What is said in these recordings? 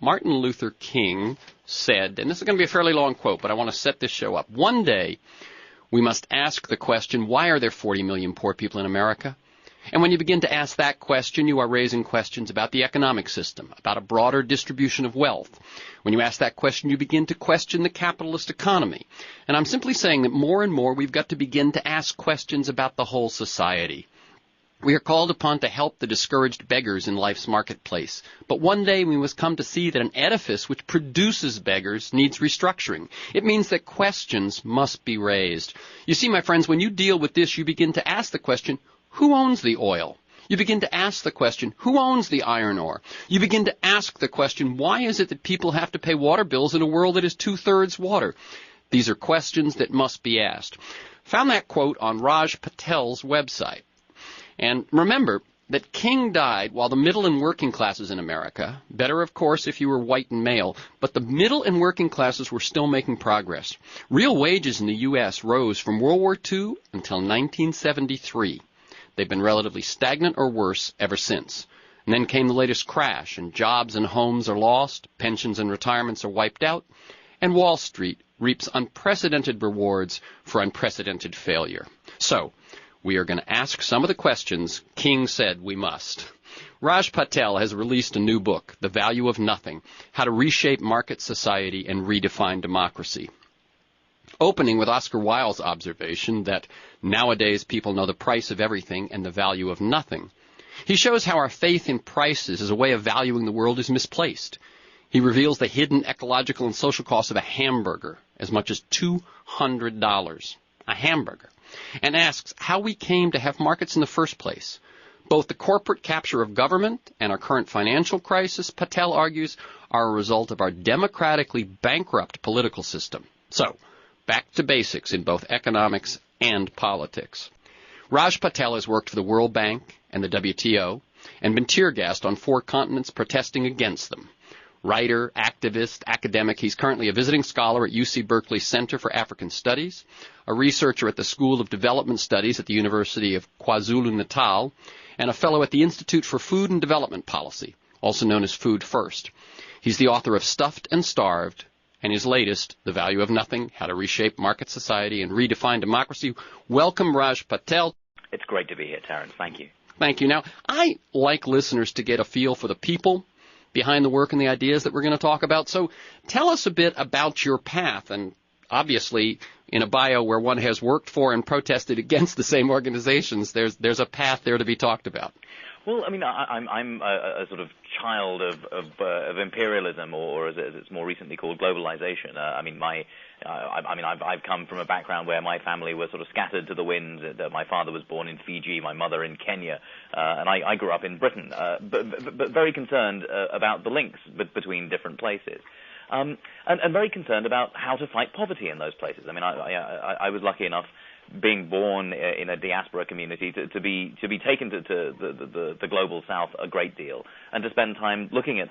Martin Luther King said, and this is going to be a fairly long quote, but I want to set this show up. One day, we must ask the question, why are there 40 million poor people in America? And when you begin to ask that question, you are raising questions about the economic system, about a broader distribution of wealth. When you ask that question, you begin to question the capitalist economy. And I'm simply saying that more and more we've got to begin to ask questions about the whole society. We are called upon to help the discouraged beggars in life's marketplace. But one day we must come to see that an edifice which produces beggars needs restructuring. It means that questions must be raised. You see, my friends, when you deal with this, you begin to ask the question, who owns the oil? You begin to ask the question, who owns the iron ore? You begin to ask the question, why is it that people have to pay water bills in a world that is two-thirds water? These are questions that must be asked. Found that quote on Raj Patel's website. And remember that King died while the middle and working classes in America, better of course if you were white and male, but the middle and working classes were still making progress. Real wages in the U.S. rose from World War II until 1973. They've been relatively stagnant or worse ever since. And then came the latest crash, and jobs and homes are lost, pensions and retirements are wiped out, and Wall Street reaps unprecedented rewards for unprecedented failure. So, we are going to ask some of the questions King said we must. Raj Patel has released a new book, The Value of Nothing, How to Reshape Market Society and Redefine Democracy. Opening with Oscar Wilde's observation that nowadays people know the price of everything and the value of nothing. He shows how our faith in prices as a way of valuing the world is misplaced. He reveals the hidden ecological and social costs of a hamburger, as much as $200. A hamburger. And asks how we came to have markets in the first place. Both the corporate capture of government and our current financial crisis, Patel argues, are a result of our democratically bankrupt political system. So, back to basics in both economics and politics. Raj Patel has worked for the World Bank and the WTO and been tear-gassed on 4 continents protesting against them. Writer, activist, academic, he's currently a visiting scholar at UC Berkeley Center for African Studies, a researcher at the School of Development Studies at the University of KwaZulu-Natal, and a fellow at the Institute for Food and Development Policy, also known as Food First. He's the author of Stuffed and Starved, and his latest, The Value of Nothing, How to Reshape Market Society and Redefine Democracy. Welcome, Raj Patel. It's great to be here, Terence. Thank you. Thank you. Now, I like listeners to get a feel for the people behind the work and the ideas that we're going to talk about. So tell us a bit about your path. And obviously, in a bio where one has worked for and protested against the same organizations, there's a path there to be talked about. Well, I mean, I'm a sort of child of imperialism, or as it's more recently called, globalization. I've come from a background where my family was sort of scattered to the winds. My father was born in Fiji, my mother in Kenya, and I grew up in Britain, but very concerned about the links between different places. And very concerned about how to fight poverty in those places. I mean, I was lucky enough, being born in a diaspora community, to be taken to the global south a great deal, and to spend time looking at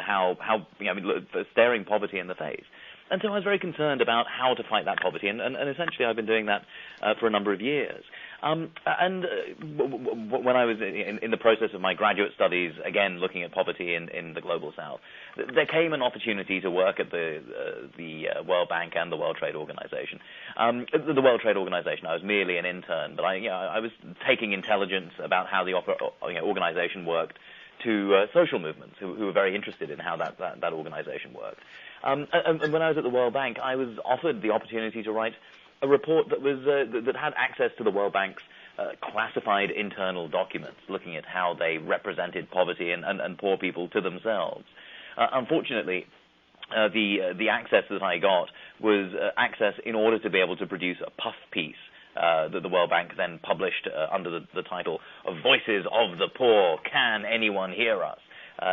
staring poverty in the face. And so I was very concerned about how to fight that poverty, and essentially I've been doing that for a number of years. When I was in the process of my graduate studies, again looking at poverty in the global south, there came an opportunity to work at the World Bank and the World Trade Organization. The World Trade Organization, I was merely an intern, but I was taking intelligence about how the organization worked to social movements who were very interested in how that organization worked. And when I was at the World Bank, I was offered the opportunity to write a report that had access to the World Bank's classified internal documents, looking at how they represented poverty and poor people to themselves. Unfortunately, the access that I got was access in order to be able to produce a puff piece that the World Bank then published under the title of Voices of the Poor, Can Anyone Hear Us?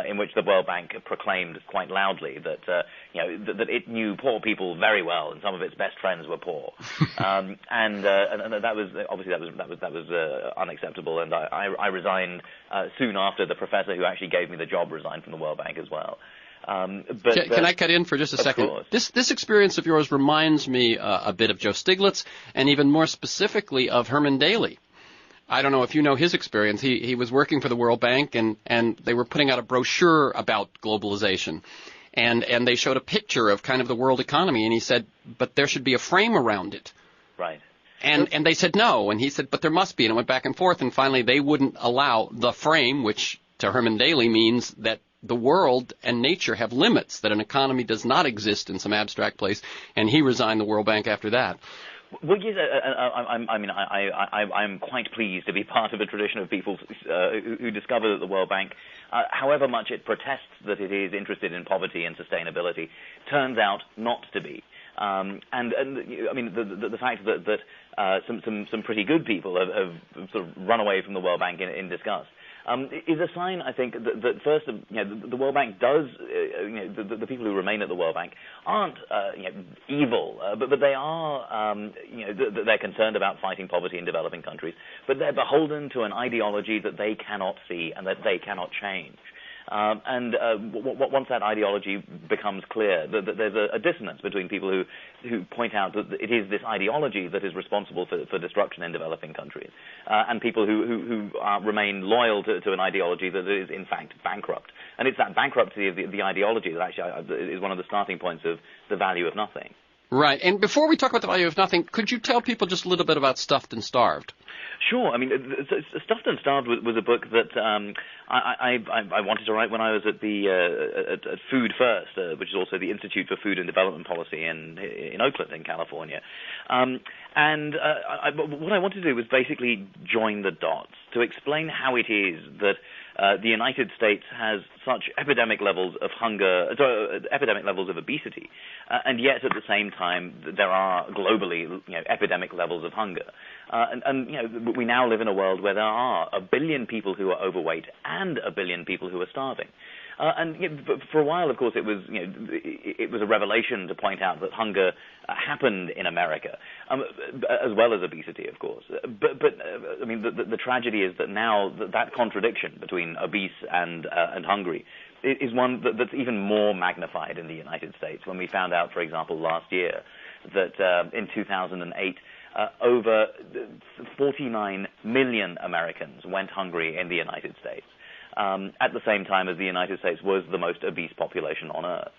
In which the World Bank proclaimed quite loudly that that it knew poor people very well, and some of its best friends were poor, and that was obviously that was unacceptable. And I resigned soon after. The professor who actually gave me the job resigned from the World Bank as well. Can I cut in for just a second? This experience of yours reminds me a bit of Joe Stiglitz, and even more specifically of Herman Daly. I don't know if you know his experience. He was working for the World Bank, and they were putting out a brochure about globalization. and they showed a picture of kind of the world economy, and he said, but there should be a frame around it. Right. And they said no, and he said, but there must be, and it went back and forth, and finally they wouldn't allow the frame, which to Herman Daly means that the world and nature have limits, that an economy does not exist in some abstract place, and he resigned the World Bank after that. Well, yes, I'm quite pleased to be part of a tradition of people who discover that the World Bank, however much it protests that it is interested in poverty and sustainability, turns out not to be. And I mean, the fact that some pretty good people have sort of run away from the World Bank in disgust is a sign, I think, that first, the World Bank does, the people who remain at the World Bank aren't, evil, but they are, they're concerned about fighting poverty in developing countries, but they're beholden to an ideology that they cannot see and that they cannot change. Once that ideology becomes clear, there's a dissonance between people who point out that it is this ideology that is responsible for destruction in developing countries, and people who remain loyal to an ideology that is in fact bankrupt. And it's that bankruptcy of the ideology that actually is one of the starting points of the value of nothing. Right. And before we talk about the value of nothing, could you tell people just a little bit about Stuffed and Starved? Sure. I mean, Stuffed and Starved was a book that I wanted to write when I was at at Food First, which is also the Institute for Food and Development Policy in Oakland, in California. What I wanted to do was basically join the dots to explain how it is that the United States has such epidemic levels of hunger, epidemic levels of obesity, and yet at the same time there are globally, epidemic levels of hunger. We now live in a world where there are 1 billion people who are overweight and 1 billion people who are starving. For a while, of course, it was a revelation to point out that hunger happened in America, as well as obesity, of course. But I mean, the tragedy is that now that contradiction between obese and hungry is one that's even more magnified in the United States. When we found out, for example, last year that in 2008, over 49 million Americans went hungry in the United States. At the same time as the United States was the most obese population on Earth.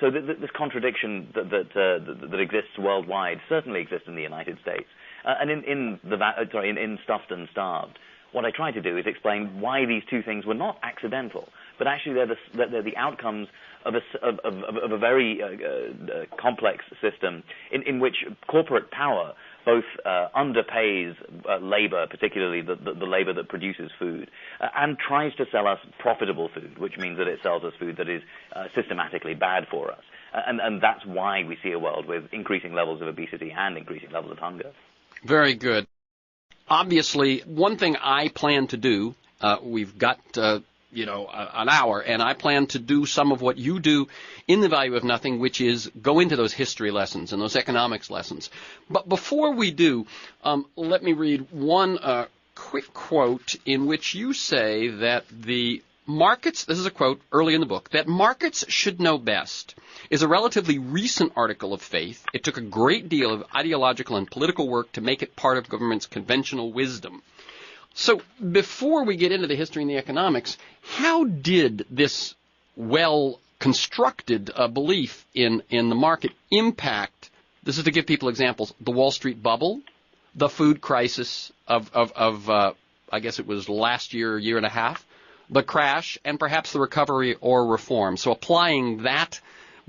So this contradiction that exists worldwide certainly exists in the United States. And in Stuffed and Starved, what I try to do is explain why these two things were not accidental, but actually they're the outcomes of a very complex system in which corporate power both underpays labor, particularly the labor that produces food, and tries to sell us profitable food, which means that it sells us food that is systematically bad for us. And that's why we see a world with increasing levels of obesity and increasing levels of hunger. Very good. Obviously, one thing I plan to do, we've got an hour, and I plan to do some of what you do in The Value of Nothing, which is go into those history lessons and those economics lessons. But before we do, let me read one quick quote in which you say that the markets, this is a quote early in the book, that markets should know best is a relatively recent article of faith. It took a great deal of ideological and political work to make it part of government's conventional wisdom. So before we get into the history and the economics, how did this well-constructed belief in the market impact, this is to give people examples, the Wall Street bubble, the food crisis of I guess it was last year and a half, the crash, and perhaps the recovery or reform? So applying that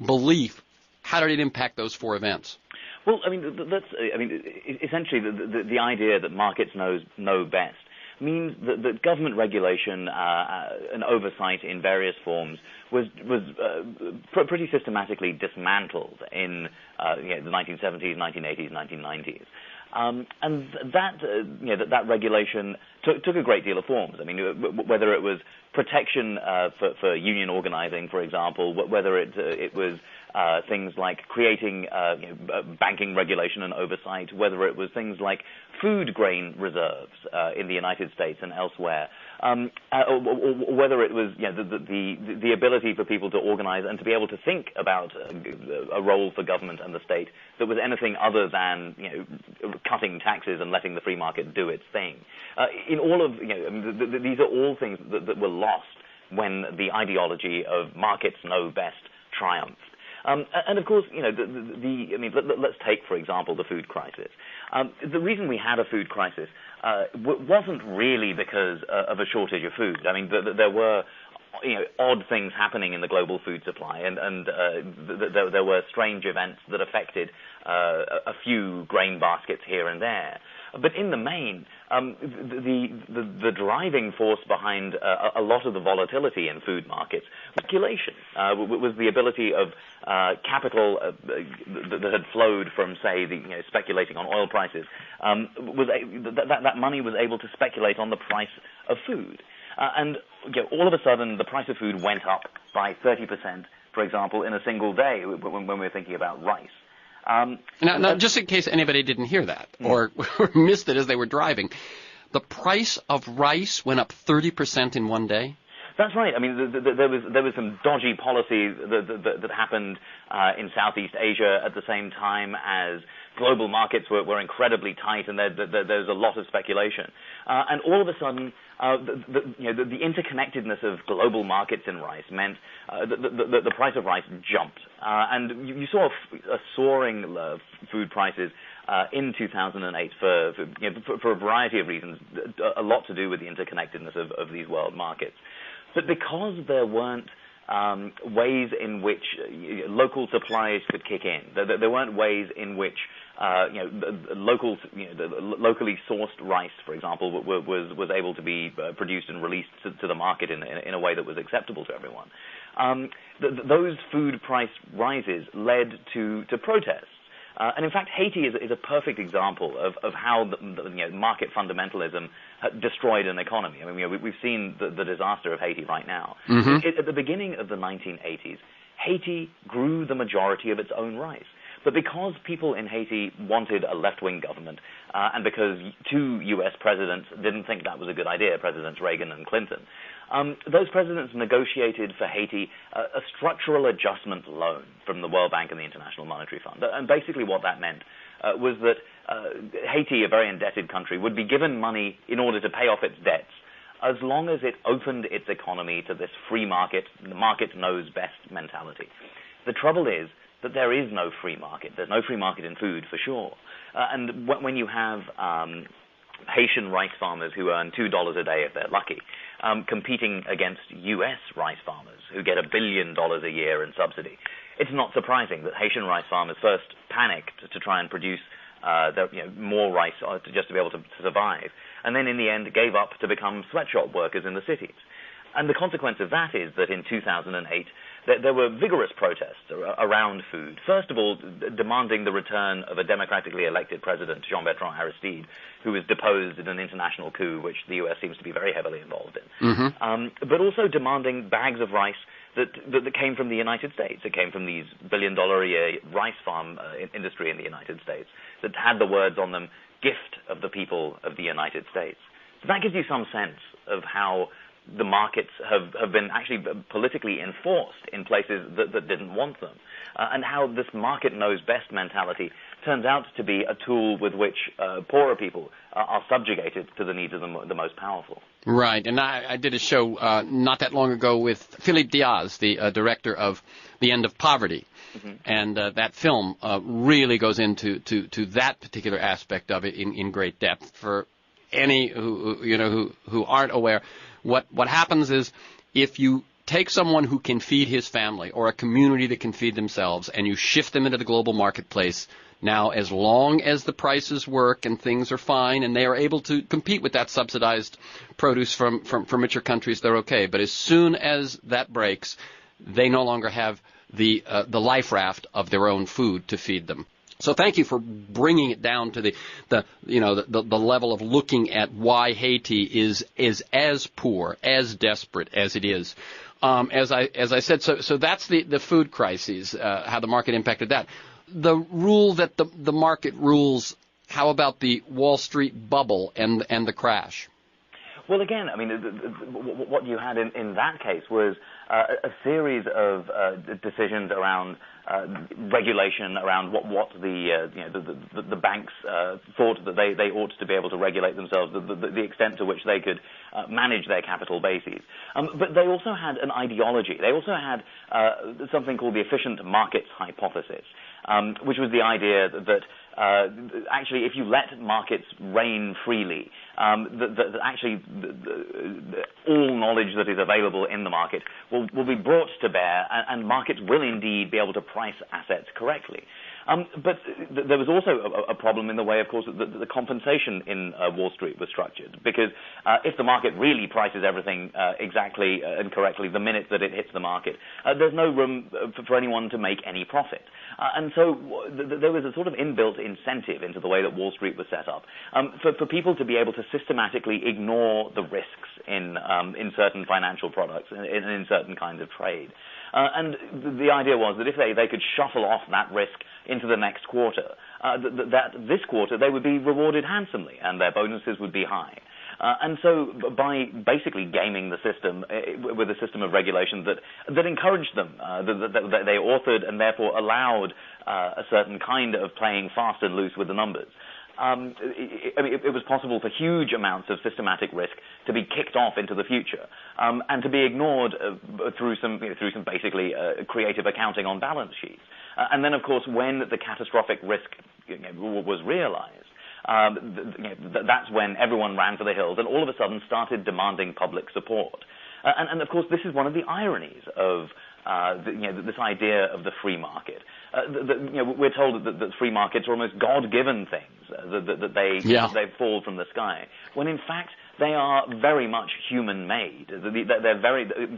belief, how did it impact those four events? Well, essentially the idea that markets know best means that government regulation and oversight in various forms was pretty systematically dismantled in the 1970s, 1980s, 1990s. And that regulation took a great deal of forms. I mean, whether it was protection for union organizing, for example, whether it was things like creating banking regulation and oversight, whether it was things like food grain reserves in the United States and elsewhere, or whether it was the ability for people to organize and to be able to think about a role for government and the state that was anything other than cutting taxes and letting the free market do its thing. In all of these are all things that were lost when the ideology of markets know best triumphed. And of course, let's take, for example, the food crisis. The reason we had a food crisis wasn't really because of a shortage of food. I mean, there were odd things happening in the global food supply, and there were strange events that affected a few grain baskets here and there. But in the main, the driving force behind a lot of the volatility in food markets was speculation, was the ability of capital that had flowed from, say, speculating on oil prices. That money was able to speculate on the price of food. And all of a sudden, the price of food went up by 30%, for example, in a single day when we're thinking about rice. Now, just in case anybody didn't hear that or missed it as they were driving, the price of rice went up 30% in one day? That's right. I mean, there was some dodgy policy that happened in Southeast Asia at the same time as global markets were incredibly tight, and there's a lot of speculation. And all of a sudden, the interconnectedness of global markets in rice meant the price of rice jumped. And you saw a soaring food prices in 2008 for a variety of reasons, a lot to do with the interconnectedness of these world markets. But because there weren't ways in which local supplies could kick in, there weren't ways in which locally sourced rice, for example, was able to be produced and released to the market in a way that was acceptable to everyone. Those food price rises led to protests. And in fact, Haiti is a perfect example of how market fundamentalism destroyed an economy. I mean, we've seen the disaster of Haiti right now. Mm-hmm. At the beginning of the 1980s, Haiti grew the majority of its own rice. But because people in Haiti wanted a left-wing government, and because two U.S. presidents didn't think that was a good idea, Presidents Reagan and Clinton, those presidents negotiated for Haiti a structural adjustment loan from the World Bank and the International Monetary Fund. And basically what that meant was that Haiti, a very indebted country, would be given money in order to pay off its debts as long as it opened its economy to this free market, the market knows best mentality. The trouble is that there is no free market. There's no free market in food, for sure. And when you have Haitian rice farmers who earn $2 a day if they're lucky, competing against U.S. rice farmers who get $1 billion a year in subsidy, it's not surprising that Haitian rice farmers first panicked to try and produce more rice just to be able to survive, and then in the end gave up to become sweatshop workers in the cities. And the consequence of that is that in 2008, there were vigorous protests around food. First of all, demanding the return of a democratically elected president, Jean-Bertrand Aristide, who was deposed in an international coup, which the U.S. seems to be very heavily involved in. Mm-hmm. But also demanding bags of rice that came from the United States. It came from these billion-dollar-a-year rice farm industry in the United States that had the words on them, "Gift of the people of the United States." So that gives you some sense of how the markets have been actually politically enforced in places that didn't want them, and how this market knows best mentality turns out to be a tool with which poorer people are subjugated to the needs of the most powerful. Right, and I did a show not that long ago with Philippe Diaz, the director of The End of Poverty, mm-hmm. and that film really goes into that particular aspect of it in great depth. For any who aren't aware, what happens is if you take someone who can feed his family or a community that can feed themselves and you shift them into the global marketplace, now as long as the prices work and things are fine and they are able to compete with that subsidized produce from richer countries, they're okay. But as soon as that breaks, they no longer have the life raft of their own food to feed them. So thank you for bringing it down to the level of looking at why Haiti is as poor, as desperate as it is. As I said, so that's the food crises, how the market impacted that. The rule that the market rules, how about the Wall Street bubble and the crash? Well, again, I mean, what you had in that case was a series of decisions around regulation, around what the banks thought that they ought to be able to regulate themselves, the extent to which they could manage their capital bases. But they also had an ideology. They also had something called the efficient markets hypothesis, which was the idea that actually, if you let markets reign freely, actually all knowledge that is available in the market will be brought to bear, and markets will indeed be able to price assets correctly. But there was also a problem in the way, of course, that the compensation in Wall Street was structured. Because if the market really prices everything exactly and correctly the minute that it hits the market, there's no room for anyone to make any profit. And so there was a sort of inbuilt incentive into the way that Wall Street was set up for people to be able to systematically ignore the risks in certain financial products and in certain kinds of trade. And the idea was that if they could shuffle off that risk into the next quarter, that this quarter they would be rewarded handsomely and their bonuses would be high. And so by basically gaming the system with a system of regulation that encouraged them, that they authored and therefore allowed a certain kind of playing fast and loose with the numbers, it was possible for huge amounts of systematic risk to be kicked off into the future and to be ignored through some basically creative accounting on balance sheets. And then, of course, when the catastrophic risk was realized, that's when everyone ran for the hills and all of a sudden started demanding public support. And of course, this is one of the ironies of this idea of the free market. We're told that free markets are almost God-given things, that they fall from the sky, when in fact they are very much human-made.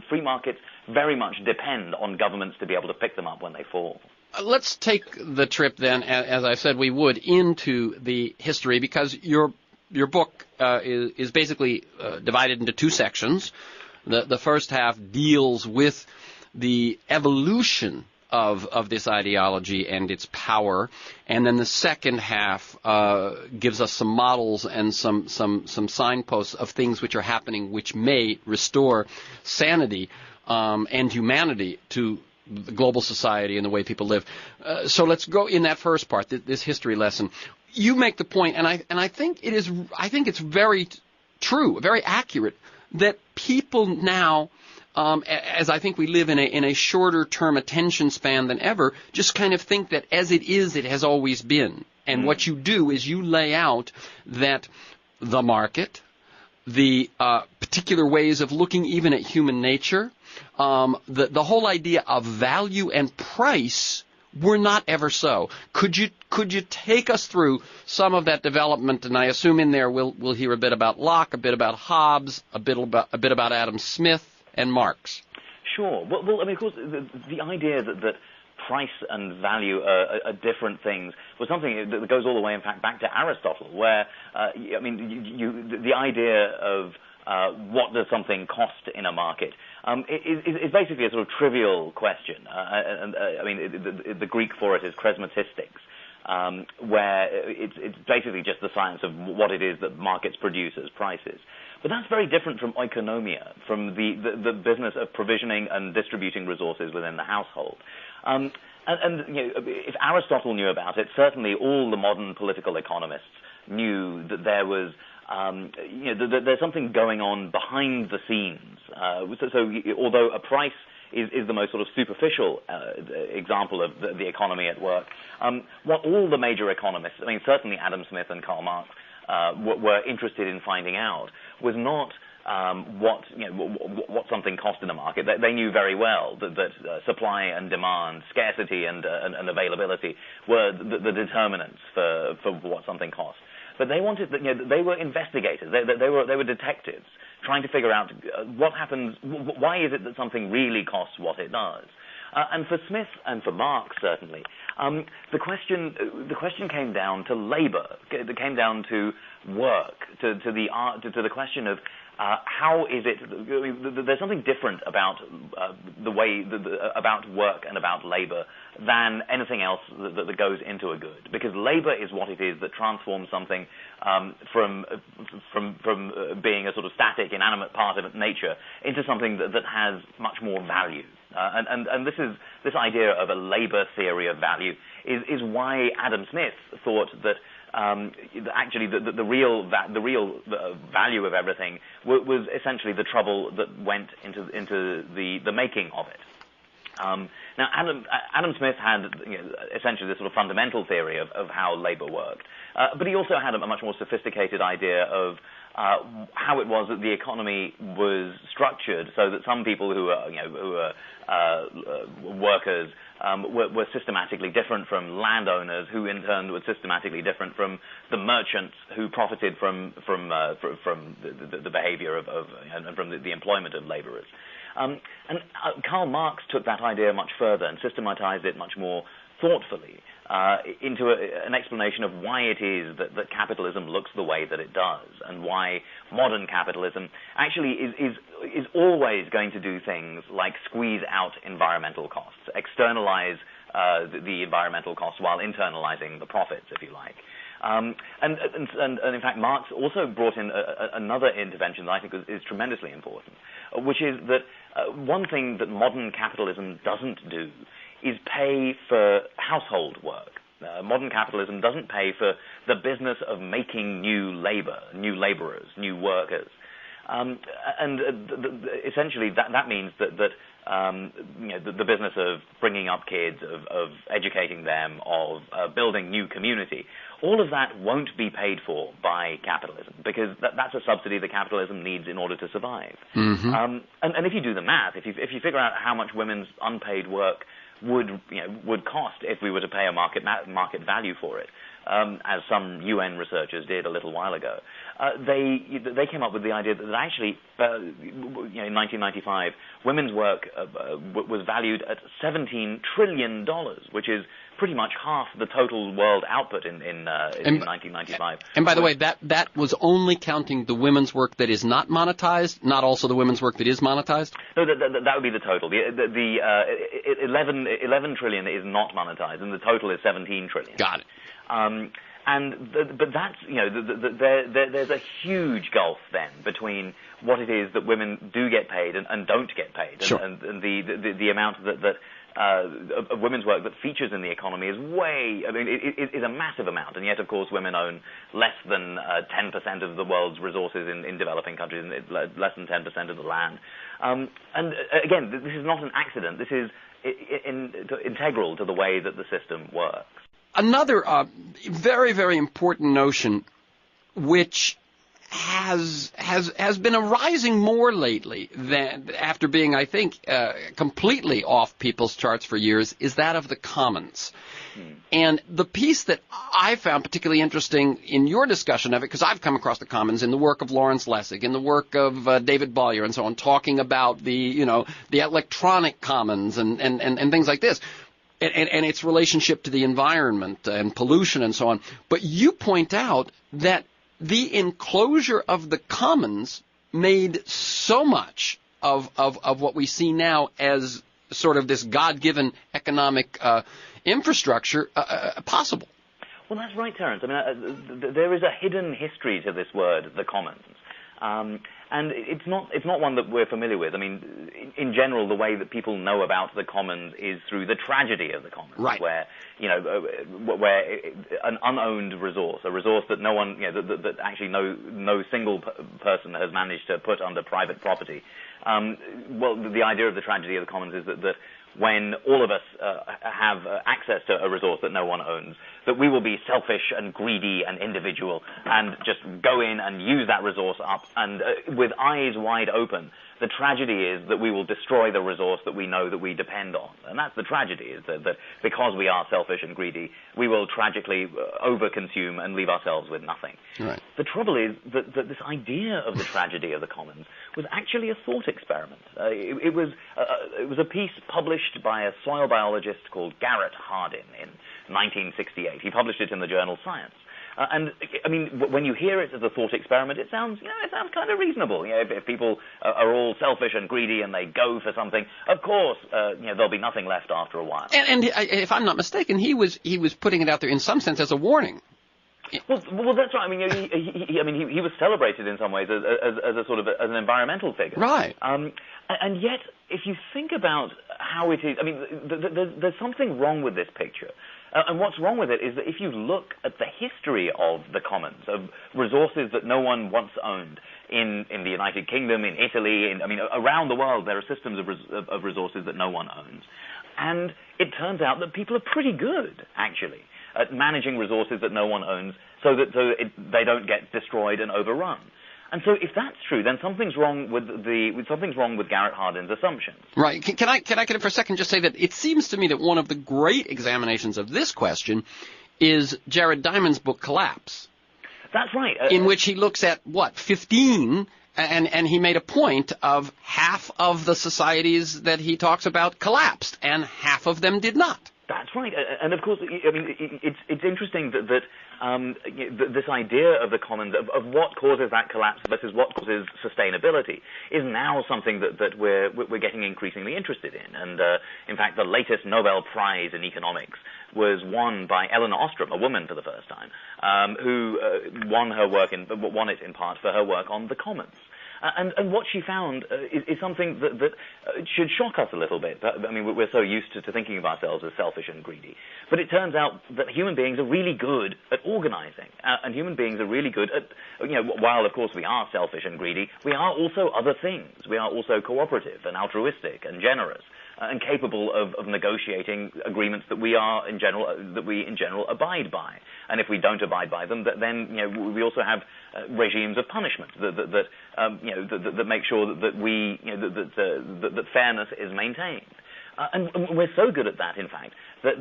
Free markets very much depend on governments to be able to pick them up when they fall. Let's take the trip then, as I said we would, into the history, because your book is basically divided into two sections. The first half deals with the evolution of this ideology and its power, and then the second half gives us some models and some signposts of things which are happening which may restore sanity and humanity to the global society and the way people live. So let's go in that first part, this history lesson. You make the point, and I think it's very true, very accurate, that people now, as I think we live in a shorter term attention span than ever, just kind of think that as it is, it has always been. And what you do is you lay out that the market, the particular ways of looking even at human nature, the whole idea of value and price were not ever so. Could you take us through some of that development? And I assume in there we'll hear a bit about Locke, a bit about Hobbes, a bit about Adam Smith and Marx. Sure. Well, I mean, of course, the idea that price and value are different things was something that goes all the way, in fact, back to Aristotle, where the idea of what does something cost in a market is basically a sort of trivial question. The Greek for it is charismatistics, where it's basically just the science of what it is that markets produce as prices. But that's very different from oikonomia, from the business of provisioning and distributing resources within the household. If Aristotle knew about it, certainly all the modern political economists knew that there was there's something going on behind the scenes. So although a price is the most sort of superficial example of the economy at work, what all the major economists, I mean, certainly Adam Smith and Karl Marx, were interested in finding out was not what something cost in the market. They knew very well that supply and demand, scarcity and availability were the determinants for what something cost. But they wanted, they were investigators. They were detectives trying to figure out what happens. Why is it that something really costs what it does? And for Smith and for Marx, certainly, the question came down to labor. It came down to work, to the question of how is it. There's something different about the way about work and about labor than anything else that goes into a good, because labor is what it is that transforms something from being a sort of static, inanimate part of nature into something that has much more value. And this idea of a labor theory of value is why Adam Smith thought that actually the real value of everything was essentially the trouble that went into the making of it. Now, Adam Smith had essentially this sort of fundamental theory of how labor worked, but he also had a much more sophisticated idea of how it was that the economy was structured, so that some people who are workers were systematically different from landowners, who in turn were systematically different from the merchants who profited from the behavior and from the employment of laborers. And Karl Marx took that idea much further and systematized it much more thoughtfully into an explanation of why it is that capitalism looks the way that it does, and why modern capitalism actually is always going to do things like squeeze out environmental costs, externalize the environmental costs while internalizing the profits, if you like. And in fact, Marx also brought in another intervention that I think is tremendously important, which is that one thing that modern capitalism doesn't do is pay for household work. Modern capitalism doesn't pay for the business of making new labor, new laborers, new workers. Essentially, that means that the business of bringing up kids, of educating them, of building new community, all of that won't be paid for by capitalism, because that's a subsidy that capitalism needs in order to survive. Mm-hmm. And if you do the math, if you figure out how much women's unpaid work would cost if we were to pay a market value for it, as some UN researchers did a little while ago, they came up with the idea that actually, in 1995, women's work was valued at $17 trillion, which is pretty much half the total world output in 1995. And by the way, that was only counting the women's work that is not monetized, not also the women's work that is monetized? No, that would be the total. The 11 trillion is not monetized, and the total is 17 trillion. Got it. But that's, there's a huge gulf then between what it is that women do get paid and don't get paid. Sure. And the amount that of women's work that features in the economy is it is a massive amount, and yet, of course, women own less than 10% of the world's resources in developing countries, and less than 10% of the land. And again, this is not an accident. This is integral to the way that the system works. Another very, very important notion, which has been arising more lately than after being, I think, completely off people's charts for years, is that of the commons. And the piece that I found particularly interesting in your discussion of it, because I've come across the commons in the work of Lawrence Lessig, in the work of David Bollier and so on, talking about the electronic commons and things like this. And its relationship to the environment and pollution and so on. But you point out that the enclosure of the commons made so much of what we see now as sort of this God-given economic infrastructure possible. Well, that's right, Terence. I mean, there is a hidden history to this word, the commons. And it's not one that we're familiar with. I mean, in general, the way that people know about the commons is through the tragedy of the commons, right, where where an unowned resource, a resource that no one, that actually no single person has managed to put under private property. Well, the idea of the tragedy of the commons is that when all of us have access to a resource that no one owns, that we will be selfish and greedy and individual and just go in and use that resource up, and with eyes wide open. The tragedy is that we will destroy the resource that we know that we depend on. And that's the tragedy, is that because we are selfish and greedy, we will tragically overconsume and leave ourselves with nothing. Right. The trouble is that this idea of the tragedy of the commons was actually a thought experiment. It was a piece published by a soil biologist called Garrett Hardin in 1968. He published it in the journal Science. And I mean, when you hear it as a thought experiment, it sounds kind of reasonable. If people are all selfish and greedy and they go for something, of course, there'll be nothing left after a while. And if I'm not mistaken, he was putting it out there in some sense as a warning. Well, that's right. I mean, he was celebrated in some ways as a sort of as an environmental figure, right? And yet, if you think about how it is, I mean, there's something wrong with this picture. And what's wrong with it is that if you look at the history of the commons, of resources that no one once owned in the United Kingdom, in Italy, around the world, there are systems of resources that no one owns. And it turns out that people are pretty good, actually, at managing resources that no one owns so that they don't get destroyed and overrun. And so if that's true, then something's wrong with Garrett Hardin's assumptions. Right. Can I for a second just say that it seems to me that one of the great examinations of this question is Jared Diamond's book Collapse. That's right. In which he looks at 15 and he made a point of half of the societies that he talks about collapsed and half of them did not. That's right, and of course, I mean, it's interesting that this idea of the commons, of what causes that collapse versus what causes sustainability, is now something that we're getting increasingly interested in. And in fact, the latest Nobel Prize in economics was won by Eleanor Ostrom, a woman for the first time, who won it in part for her work on the commons. And what she found is something that should shock us a little bit. I mean, we're so used to thinking of ourselves as selfish and greedy. But it turns out that human beings are really good at organizing. And human beings are really good at, while of course we are selfish and greedy, we are also other things. We are also cooperative and altruistic and generous and capable of negotiating agreements that we in general abide by. And if we don't abide by them, then we also have regimes of punishment that make sure that fairness is maintained. And we're so good at that, in fact, that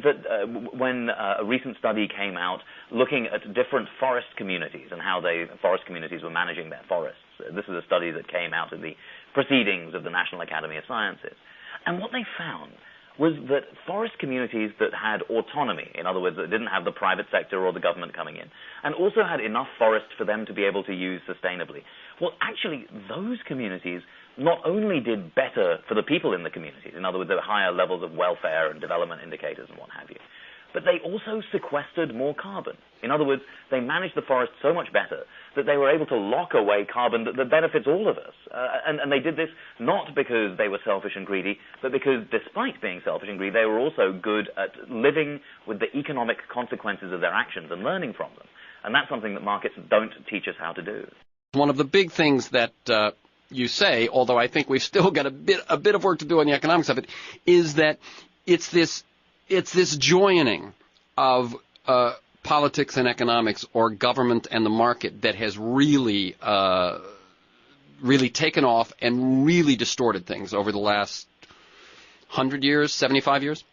when a recent study came out looking at different forest communities and how forest communities were managing their forests. This is a study that came out in the Proceedings of the National Academy of Sciences. And what they found was that forest communities that had autonomy, in other words, that didn't have the private sector or the government coming in, and also had enough forest for them to be able to use sustainably, well, actually, those communities not only did better for the people in the communities, in other words, there were higher levels of welfare and development indicators and what have you, but they also sequestered more carbon. In other words, they managed the forest so much better that they were able to lock away carbon that benefits all of us. And they did this not because they were selfish and greedy, but because despite being selfish and greedy, they were also good at living with the economic consequences of their actions and learning from them. And that's something that markets don't teach us how to do. One of the big things that you say, although I think we've still got a bit of work to do on the economics of it, is that it's this joining of politics and economics, or government and the market, that has really taken off and really distorted things over the last 100 years, 75 years?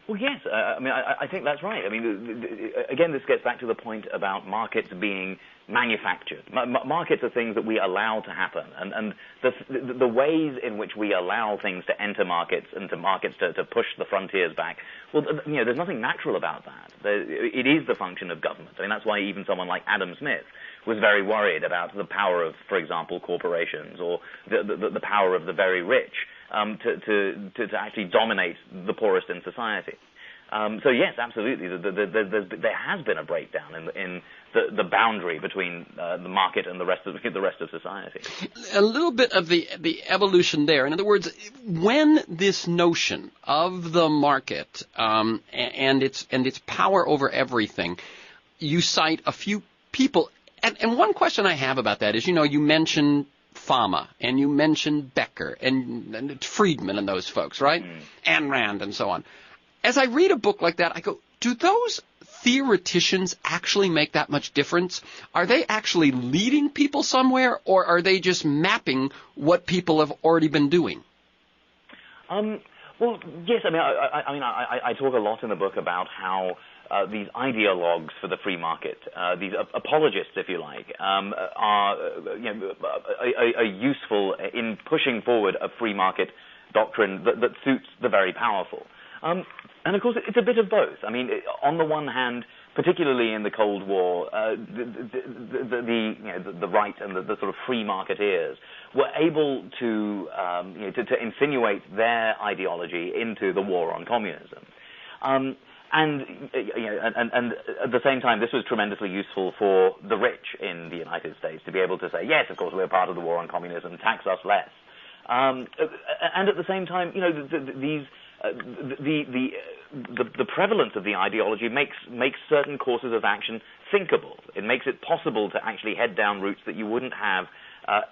Well, yes. I think that's right. I mean, again, this gets back to the point about markets being manufactured. Markets are things that we allow to happen, and the ways in which we allow things to enter markets and to markets to push the frontiers back. Well, there's nothing natural about that. It is the function of government. I mean, that's why even someone like Adam Smith was very worried about the power of, for example, corporations, or the power of the very rich to actually dominate the poorest in society. So yes, absolutely, there has been a breakdown in the boundary between the market and the rest of society. A little bit of the evolution there. In other words, when this notion of the market and its power over everything, you cite a few people, and one question I have about that is, you mentioned Fama, and you mentioned Becker, and Friedman and those folks, right? Ayn Rand and so on. As I read a book like that, I go, do those theoreticians actually make that much difference? Are they actually leading people somewhere, or are they just mapping what people have already been doing? Well, yes. I talk a lot in the book about how these ideologues for the free market, these apologists, if you like, are useful in pushing forward a free market doctrine that suits the very powerful. And of course, it's a bit of both. I mean, on the one hand, particularly in the Cold War, the right and the sort of free marketeers were able to insinuate their ideology into the war on communism. And at the same time, this was tremendously useful for the rich in the United States to be able to say, yes, of course, we're part of the war on communism, tax us less. And at the same time, the prevalence of the ideology makes certain courses of action thinkable. It makes it possible to actually head down routes that you wouldn't have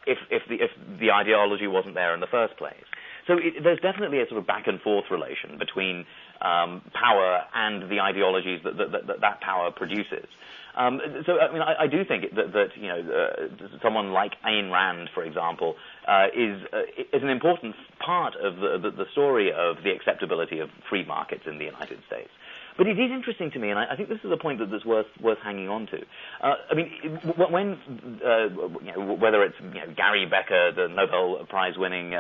if the ideology wasn't there in the first place. So there's definitely a sort of back and forth relation between power and the ideologies that power produces. So I mean, I do think that someone like Ayn Rand, for example, is an important part of the story of the acceptability of free markets in the United States. But it is interesting to me, and I think this is a point that's worth hanging on to. I mean, when whether it's Gary Becker, the Nobel Prize-winning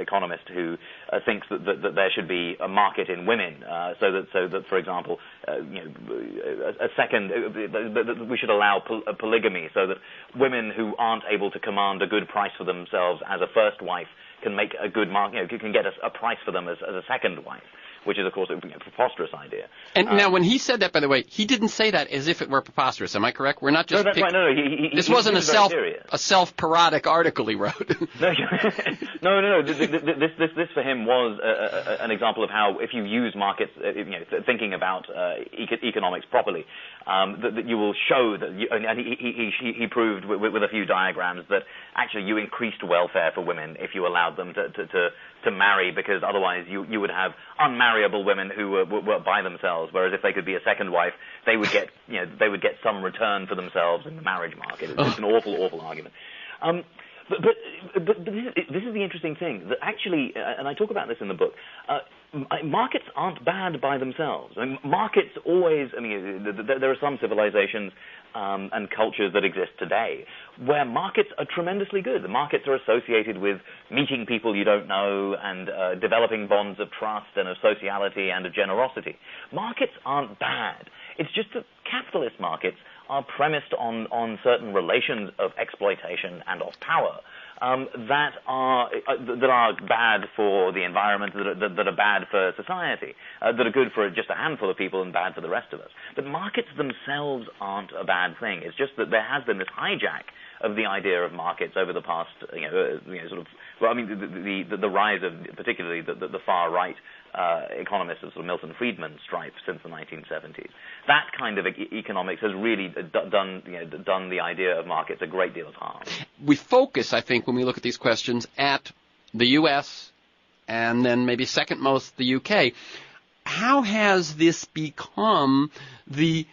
economist who thinks that there should be a market in women, so that for example, we should allow polygamy, so that women who aren't able to command a good price for themselves as a first wife can make a good can get a price for them as a second wife, which is, of course, a preposterous idea. And now, when he said that, by the way, he didn't say that as if it were preposterous. Am I correct? We're not just... No, that's right. No, this wasn't a self-parodic article he wrote. No. This for him was an example of how, if you use markets, thinking about economics properly, that you will show that... and he proved with a few diagrams that actually you increased welfare for women if you allowed them to marry, because otherwise you would have unmarriable women who were by themselves, whereas if they could be a second wife, they would get some return for themselves in the marriage market. It's an awful argument. But this is the interesting thing, that actually, and I talk about this in the book, markets aren't bad by themselves. I mean, markets always, there are some civilizations and cultures that exist today where markets are tremendously good. The markets are associated with meeting people you don't know and developing bonds of trust and of sociality and of generosity. Markets aren't bad. It's just that capitalist markets are premised on certain relations of exploitation and of power that are bad for the environment, that are bad for society, that are good for just a handful of people and bad for the rest of us. But markets themselves aren't a bad thing. It's just that there has been this hijack of the idea of markets over the past, the rise of particularly the far right economists of sort of Milton Friedman stripe since the 1970s. That kind of economics has really done the idea of markets a great deal of harm. We focus, I think, when we look at these questions, at the U.S. and then maybe second most the U.K. How has this become the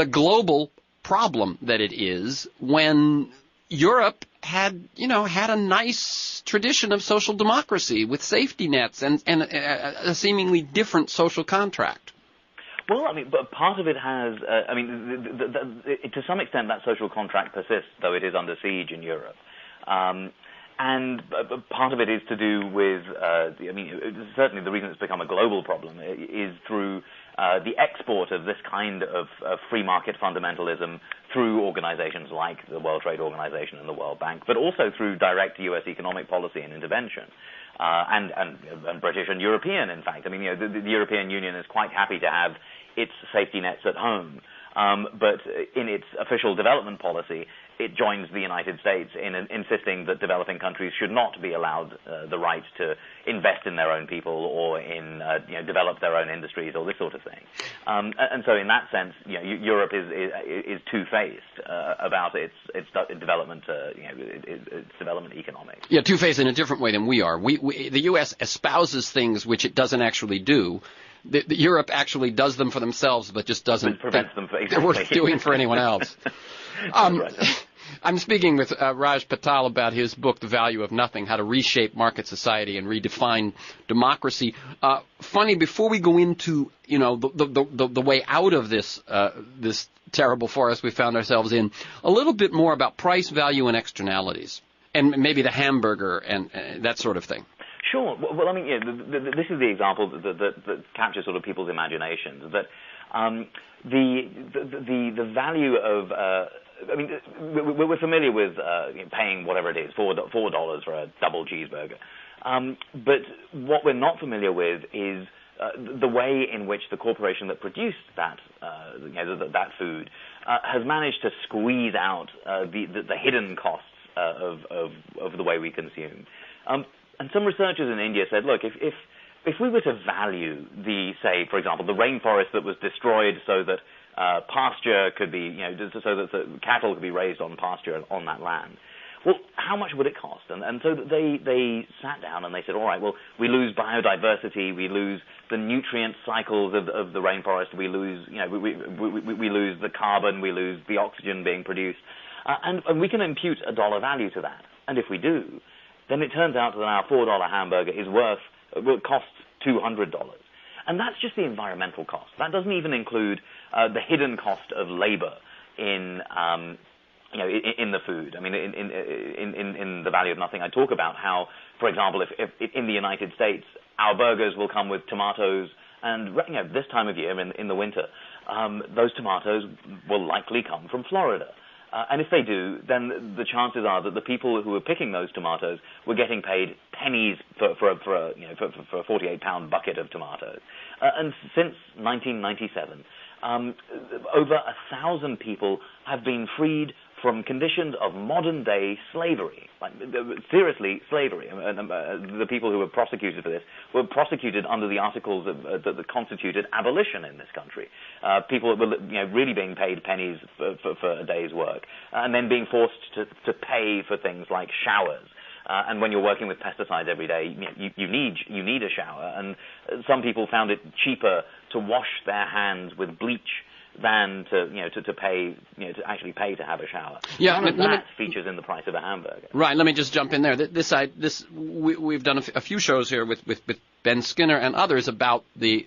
global problem that it is when Europe had a nice tradition of social democracy with safety nets and a seemingly different social contract? Well, but part of it has, to some extent that social contract persists, though it is under siege in Europe. And part of it is to do with, certainly the reason it's become a global problem is through the export of this kind of free market fundamentalism through organizations like the World Trade Organization and the World Bank, but also through direct U.S. economic policy and intervention. And British and European, in fact. The European Union is quite happy to have its safety nets at home. But in its official development policy, it joins the United States in insisting that developing countries should not be allowed the right to invest in their own people or in develop their own industries or this sort of thing. And so, in that sense, Europe is two-faced about its development, its development economics. Yeah, two-faced in a different way than we are. The U.S. espouses things which it doesn't actually do. Europe actually does them for themselves, but just doesn't prevents them they're worth doing for anyone else. I'm speaking with Raj Patel about his book, The Value of Nothing, How to Reshape Market Society and Redefine Democracy. Funny, before we go into the way out of this terrible forest we found ourselves in, a little bit more about price, value, and externalities, and maybe the hamburger and that sort of thing. Sure. Well, I mean, this is the example that captures sort of people's imaginations. That the value of I mean, we're familiar with paying whatever it is, $4 for a double cheeseburger. But what we're not familiar with is the way in which the corporation that produced that that food has managed to squeeze out the hidden costs of the way we consume. And some researchers in India said, look, if we were to value say, for example, the rainforest that was destroyed so that pasture could be, so that the cattle could be raised on pasture on that land, well, how much would it cost? And so they sat down and they said, all right, well, we lose biodiversity, we lose the nutrient cycles of the rainforest, we lose, we lose the carbon, we lose the oxygen being produced, and we can impute a dollar value to that. And if we do, then it turns out that our $4 hamburger costs $200. And that's just the environmental cost. That doesn't even include the hidden cost of labor in the food. I mean, in the value of nothing, I talk about how, for example, if in the United States, our burgers will come with tomatoes, and this time of year in the winter, those tomatoes will likely come from Florida. And if they do, then the chances are that the people who are picking those tomatoes were getting paid pennies for a 48-pound bucket of tomatoes. And since 1997, over 1,000 people have been freed from conditions of modern-day slavery, like seriously slavery. The people who were prosecuted for this were prosecuted under the articles that constituted abolition in this country. People were really being paid pennies for a day's work, and then being forced to pay for things like showers. And when you're working with pesticides every day, you need a shower. And some people found it cheaper to wash their hands with bleach than to pay to actually pay to have a shower. Yeah, none of that features in the price of a hamburger. Right. Let me just jump in there. We've done a few shows here with Ben Skinner and others about the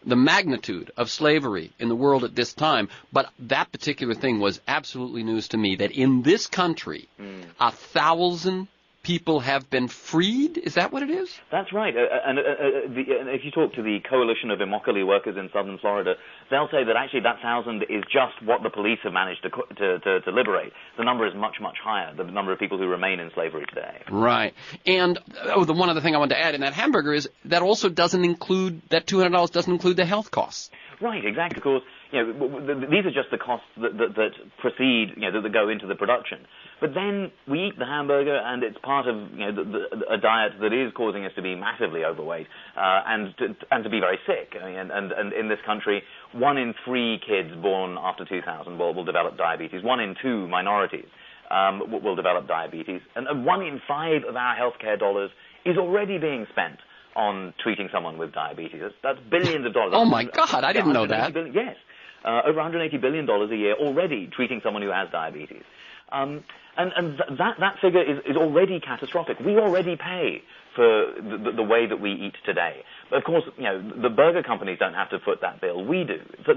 magnitude of slavery in the world at this time. But that particular thing was absolutely news to me. That in this country, 1,000 people have been freed? Is that what it is? That's right. And if you talk to the Coalition of Immokalee Workers in southern Florida, they'll say that actually that 1,000 is just what the police have managed to liberate. The number is much, much higher, the number of people who remain in slavery today. Right. And the one other thing I wanted to add in that hamburger is that also doesn't include, that $200 doesn't include the health costs. Right, exactly. Of course, these are just the costs that precede, that go into the production. But then we eat the hamburger, and it's part of a diet that is causing us to be massively overweight and to be very sick. And in this country, 1 in 3 kids born after 2000 will develop diabetes. 1 in 2 minorities will develop diabetes, and 1 in 5 of our healthcare dollars is already being spent on treating someone with diabetes. That's billions of dollars. Oh my God, I didn't know that. Yes, over $180 billion a year already treating someone who has diabetes. And that figure is already catastrophic. We already pay for the way that we eat today. But of course, the burger companies don't have to foot that bill. We do. So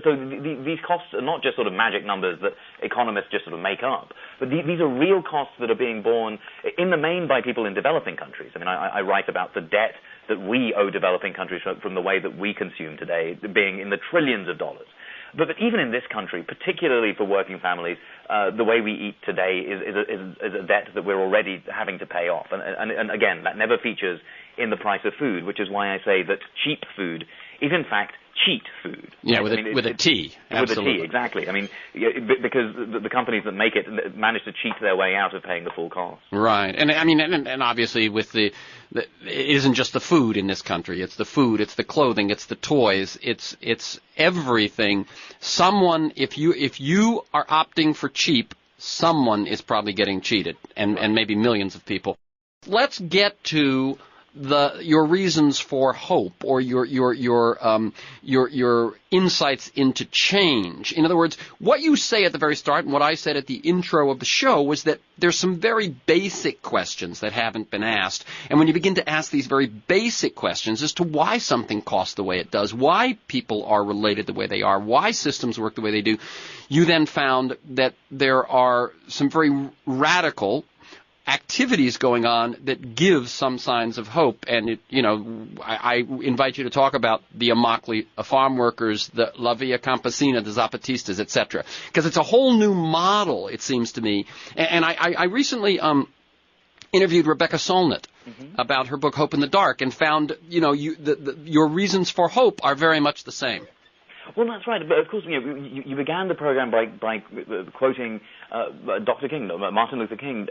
these costs are not just sort of magic numbers that economists just sort of make up. But these are real costs that are being borne in the main by people in developing countries. I mean, I write about the debt that we owe developing countries from the way that we consume today, being in the trillions of dollars. But even in this country, particularly for working families, the way we eat today is a debt that we're already having to pay off. And again, that never features in the price of food, which is why I say that cheap food is in fact cheat food. Yeah, with a T. Absolutely. With a T, exactly. I mean, because the companies that make it manage to cheat their way out of paying the full cost. Right. And I mean, and obviously with it isn't just the food in this country. It's the food, it's the clothing, it's the toys, it's everything. Someone, if you are opting for cheap, someone is probably getting cheated, and maybe millions of people. Let's get to your reasons for hope, or your insights into change. In other words, what you say at the very start and what I said at the intro of the show was that there's some very basic questions that haven't been asked. And when you begin to ask these very basic questions as to why something costs the way it does, why people are related the way they are, why systems work the way they do, you then found that there are some very radical activities going on that give some signs of hope. And, I invite you to talk about the Immokalee farm workers, the La Via Campesina, the Zapatistas, etc. Because it's a whole new model, it seems to me. And I recently interviewed Rebecca Solnit about her book Hope in the Dark and found, your reasons for hope are very much the same. Well, that's right. But of course, you began the program by quoting Dr. King, Martin Luther King,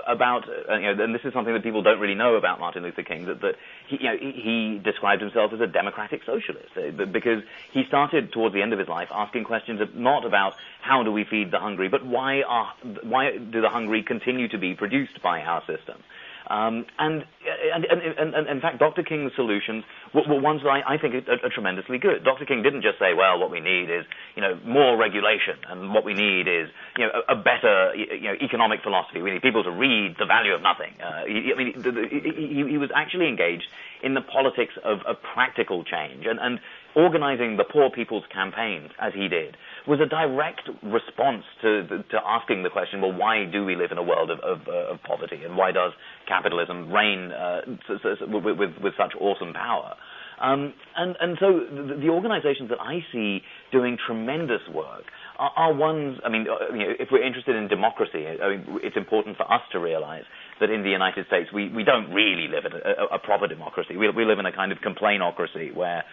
about, and this is something that people don't really know about Martin Luther King, that he described himself as a democratic socialist, because he started towards the end of his life asking questions not about how do we feed the hungry, but why do the hungry continue to be produced by our system. And in fact, Dr. King's solutions were ones that I think are tremendously good. Dr. King didn't just say, well, what we need is, more regulation, and what we need is, a better, economic philosophy. We need people to read The Value of Nothing. He was actually engaged in the politics of practical change, and organizing the poor people's campaigns, as he did, was a direct response to asking the question, well, why do we live in a world of poverty, and why does capitalism reign with such awesome power? And so the organizations that I see doing tremendous work are ones, if we're interested in democracy, it's important for us to realize that in the United States we don't really live in a proper democracy. We live in a kind of complainocracy where,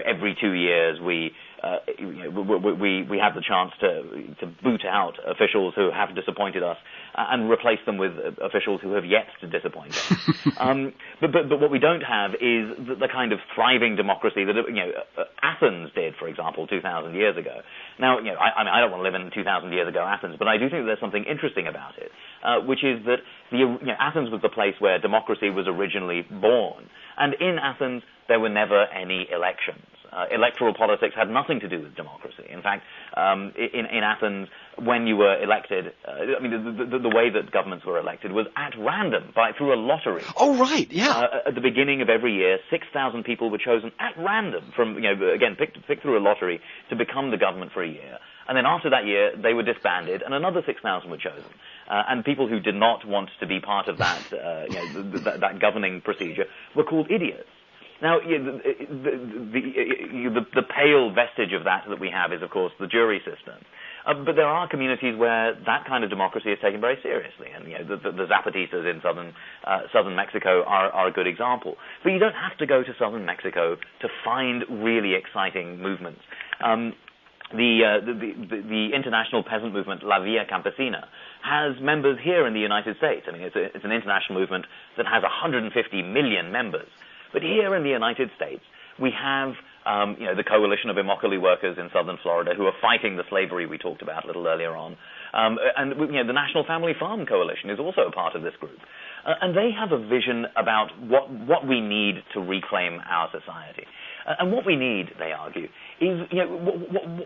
every 2 years we have the chance to boot out officials who have disappointed us and replace them with officials who have yet to disappoint us. But what we don't have is the kind of thriving democracy that Athens did, for example, 2,000 years ago. Now, I don't want to live in 2,000 years ago Athens, but I do think there's something interesting about it, which is that Athens was the place where democracy was originally born, and in Athens there were never any elections. Electoral politics had nothing to do with democracy. In fact, in Athens, when you were elected, the way that governments were elected was at random, through a lottery. Oh, right, yeah. At the beginning of every year, 6,000 people were chosen at random from, picked through a lottery to become the government for a year. And then after that year, they were disbanded, and another 6,000 were chosen. And people who did not want to be part of that, that governing procedure were called idiots. Now, the pale vestige of that we have is, of course, the jury system. But there are communities where that kind of democracy is taken very seriously, and the Zapatistas in southern Mexico are a good example. But you don't have to go to southern Mexico to find really exciting movements. The international peasant movement, La Via Campesina, has members here in the United States. It's an international movement that has 150 million members. But here in the United States, we have the coalition of Immokalee workers in southern Florida who are fighting the slavery we talked about a little earlier on. And the National Family Farm Coalition is also a part of this group. And they have a vision about what we need to reclaim our society. And what we need, they argue, is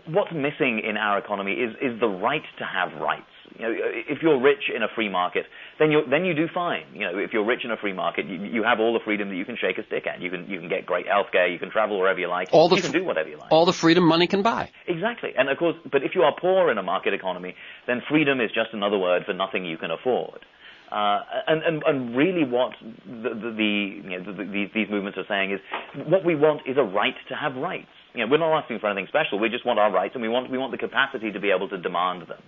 what's missing in our economy is the right to have rights. If you're rich in a free market, then you do fine. If you're rich in a free market, you have all the freedom that you can shake a stick at. You can get great healthcare. You can travel wherever you like. You can do whatever you like. All the freedom money can buy. Exactly. And of course, but if you are poor in a market economy, then freedom is just another word for nothing you can afford. And really what these movements are saying is what we want is a right to have rights. We're not asking for anything special. We just want our rights, and we want the capacity to be able to demand them.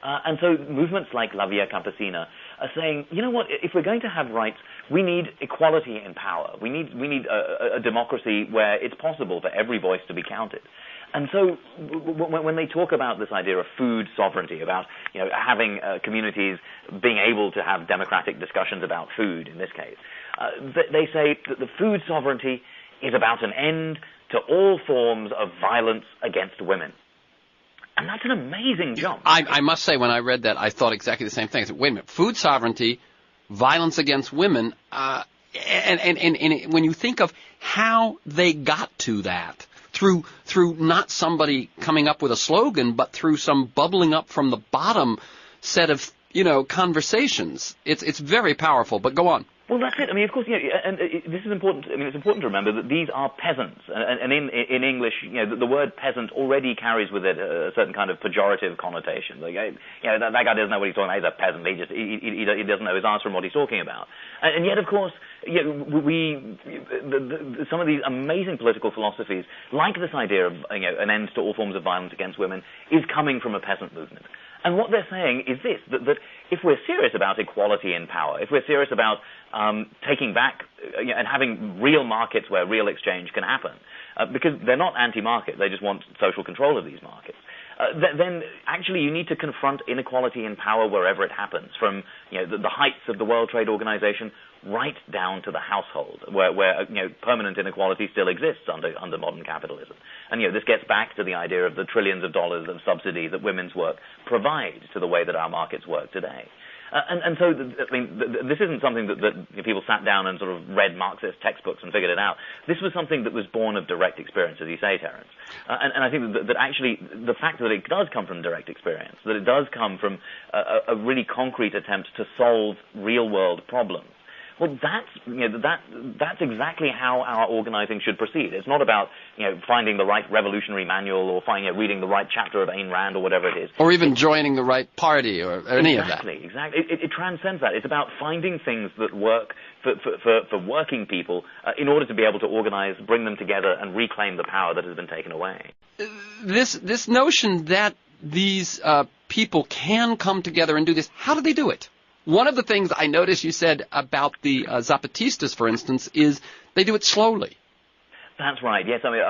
And so movements like La Via Campesina are saying, if we're going to have rights, we need equality in power. We need a democracy where it's possible for every voice to be counted. And so when they talk about this idea of food sovereignty, about having communities being able to have democratic discussions about food in this case, they say that the food sovereignty is about an end to all forms of violence against women. And that's an amazing jump. I must say, when I read that, I thought exactly the same thing. I said, wait a minute, food sovereignty, violence against women, and when you think of how they got to that, through not somebody coming up with a slogan, but through some bubbling up from the bottom set of, conversations, it's very powerful. But go on. Well, that's it. I mean, of course, and this is important. I mean, it's important to remember that these are peasants, and in English, the word peasant already carries with it a certain kind of pejorative connotation. Like, that guy doesn't know what he's talking about. He's a peasant. He doesn't know his answer from what he's talking about. And yet, of course, some of these amazing political philosophies, like this idea of an end to all forms of violence against women, is coming from a peasant movement. And what they're saying is this, that if we're serious about equality in power, if we're serious about taking back and having real markets where real exchange can happen, because they're not anti-market, they just want social control of these markets, then actually you need to confront inequality in power wherever it happens, from the heights of the World Trade Organization right down to the household, where permanent inequality still exists under modern capitalism. And this gets back to the idea of the trillions of dollars of subsidy that women's work provides to the way that our markets work today. And so, I mean, this isn't something that people sat down and sort of read Marxist textbooks and figured it out. This was something that was born of direct experience, as you say, Terence. And I think that actually the fact that it does come from direct experience, that it does come from a really concrete attempt to solve real-world problems, well, that's exactly how our organizing should proceed. It's not about finding the right revolutionary manual or reading the right chapter of Ayn Rand or whatever it is, or even joining the right party or any of that. Exactly. It transcends that. It's about finding things that work for working people in order to be able to organize, bring them together, and reclaim the power that has been taken away. This notion that these people can come together and do this, how do they do it? One of the things I noticed you said about the Zapatistas, for instance, is they do it slowly. That's right. Yes, I mean,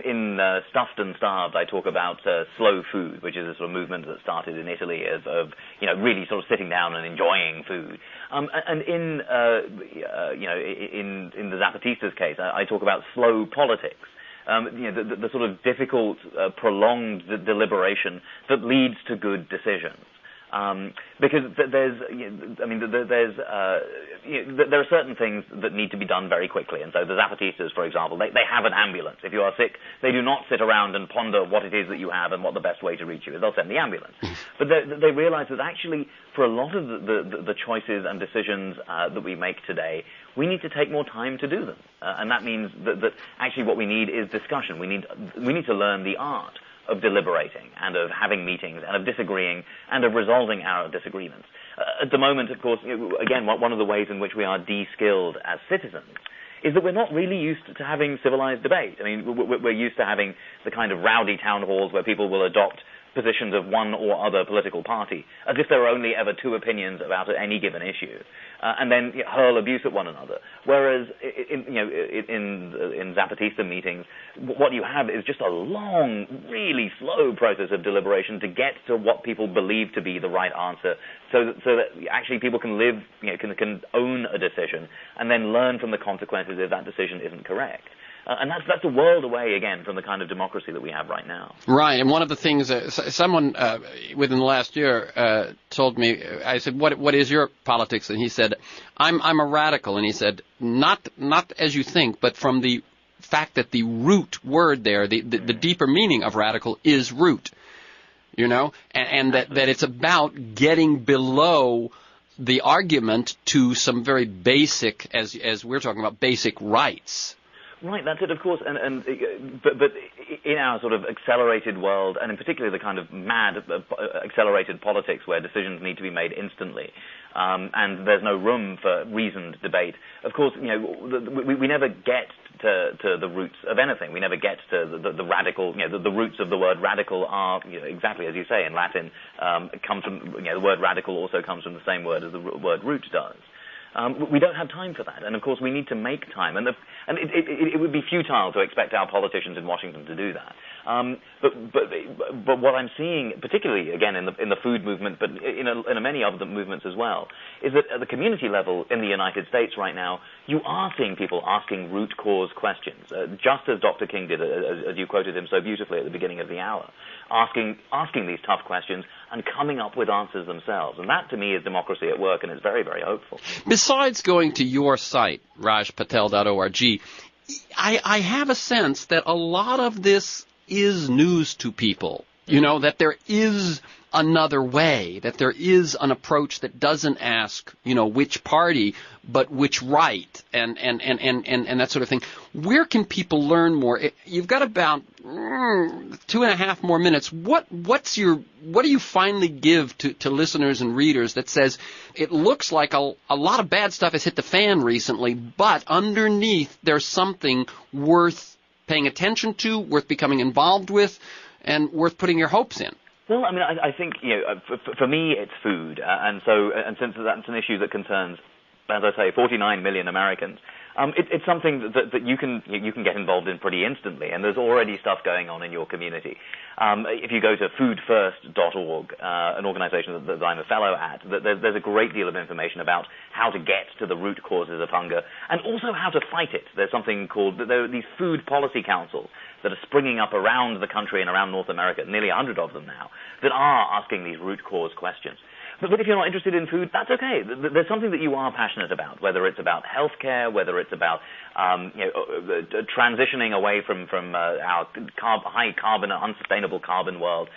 in Stuffed and Starved, I talk about slow food, which is a sort of movement that started in Italy of really sort of sitting down and enjoying food. And in the Zapatistas' case, I talk about slow politics. The sort of difficult, prolonged deliberation that leads to good decisions. Because there are certain things that need to be done very quickly, and so the Zapatistas, for example, they have an ambulance. If you are sick, they do not sit around and ponder what it is that you have and what the best way to reach you is. They'll send the ambulance. But they realize that actually, for a lot of the choices and decisions that we make today, we need to take more time to do them, and that means that actually what we need is discussion. We need to learn the art of deliberating and of having meetings and of disagreeing and of resolving our disagreements. At the moment, of course, again, one of the ways in which we are de-skilled as citizens is that we're not really used to having civilized debate. I mean, we're used to having the kind of rowdy town halls where people will adopt positions of one or other political party, as if there are only ever two opinions about any given issue, and then hurl abuse at one another. Whereas in Zapatista meetings, what you have is just a long, really slow process of deliberation to get to what people believe to be the right answer, so that actually people can live, can own a decision, and then learn from the consequences if that decision isn't correct. And that's a world away, again, from the kind of democracy that we have right now. Right, and one of the things, someone within the last year told me, I said, what is your politics? And he said, I'm a radical. And he said, not as you think, but from the fact that the root word there, the deeper meaning of radical is root, and that it's about getting below the argument to some very basic, as we're talking about, basic rights. Right, that's it, of course, but in our sort of accelerated world, and in particular the kind of mad accelerated politics where decisions need to be made instantly, and there's no room for reasoned debate. Of course, we never get to the roots of anything. We never get to the radical. The roots of the word radical are exactly as you say in Latin. Comes from the word radical also comes from the same word as the word root does. We don't have time for that, and of course we need to make time, and it would be futile to expect our politicians in Washington to do that. But what I'm seeing, particularly again in the food movement, but in many other movements as well, is that at the community level in the United States right now, you are seeing people asking root cause questions, just as Dr. King did, as you quoted him so beautifully at the beginning of the hour, asking these tough questions and coming up with answers themselves, and that to me is democracy at work, and it's very, very hopeful. Besides going to your site, rajpatel.org, I have a sense that a lot of this is news to people, that there is another way, that there is an approach that doesn't ask, which party, but which right, and that sort of thing. Where can people learn more? You've got about 2.5 more minutes. What do you finally give to listeners and readers that says it looks like a lot of bad stuff has hit the fan recently, but underneath there's something worth paying attention to, worth becoming involved with, and worth putting your hopes in? Well, I mean, I think, for me, it's food. And since that's an issue that concerns, as I say, 49 million Americans, it's something that you can get involved in pretty instantly, and there's already stuff going on in your community. If you go to foodfirst.org, an organization that I'm a fellow at, there's a great deal of information about how to get to the root causes of hunger and also how to fight it. There are these food policy councils that are springing up around the country and around North America, nearly 100 of them now, that are asking these root cause questions. But if you're not interested in food, that's okay. There's something that you are passionate about, whether it's about healthcare, whether it's about transitioning away from our high carbon, unsustainable carbon world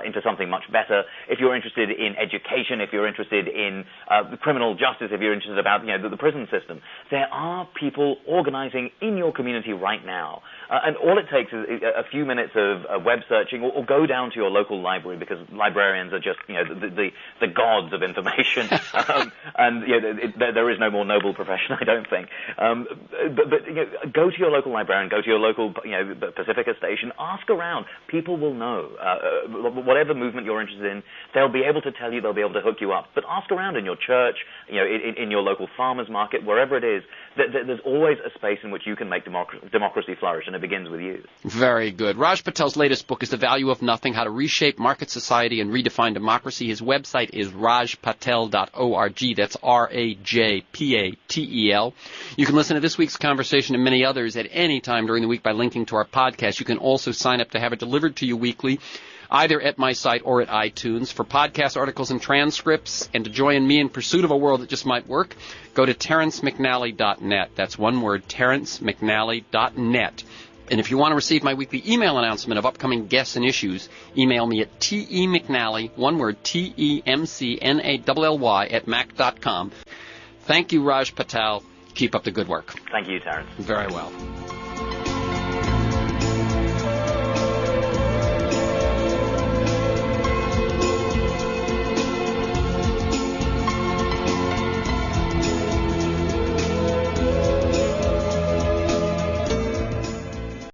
into something much better. If you're interested in education, if you're interested in criminal justice, if you're interested about the prison system, there are people organizing in your community right now. And all it takes is a few minutes of web searching, or go down to your local library, because librarians are just the gods of information, and there is no more noble profession, I don't think. But go to your local librarian, go to your local Pacifica station, ask around. People will know whatever movement you're interested in. They'll be able to tell you. They'll be able to hook you up. But ask around in your church, in your local farmers market, wherever it is. There's always a space in which you can make democracy flourish, and it begins with you. Very good. Raj Patel's latest book is The Value of Nothing: How to Reshape Market Society and Redefine Democracy. His website is rajpatel.org. That's RAJPATEL. You can listen to this week's conversation and many others at any time during the week by linking to our podcast. You can also sign up to have it delivered to you weekly, either at my site or at iTunes. For podcast articles and transcripts, and to join me in pursuit of a world that just might work, go to TerenceMcNally.net. That's one word, TerenceMcNally.net. And if you want to receive my weekly email announcement of upcoming guests and issues, email me at TEMcNally, one word, TEMCNALLY @mac.com. Thank you, Raj Patel. Keep up the good work. Thank you, Terence. Very well.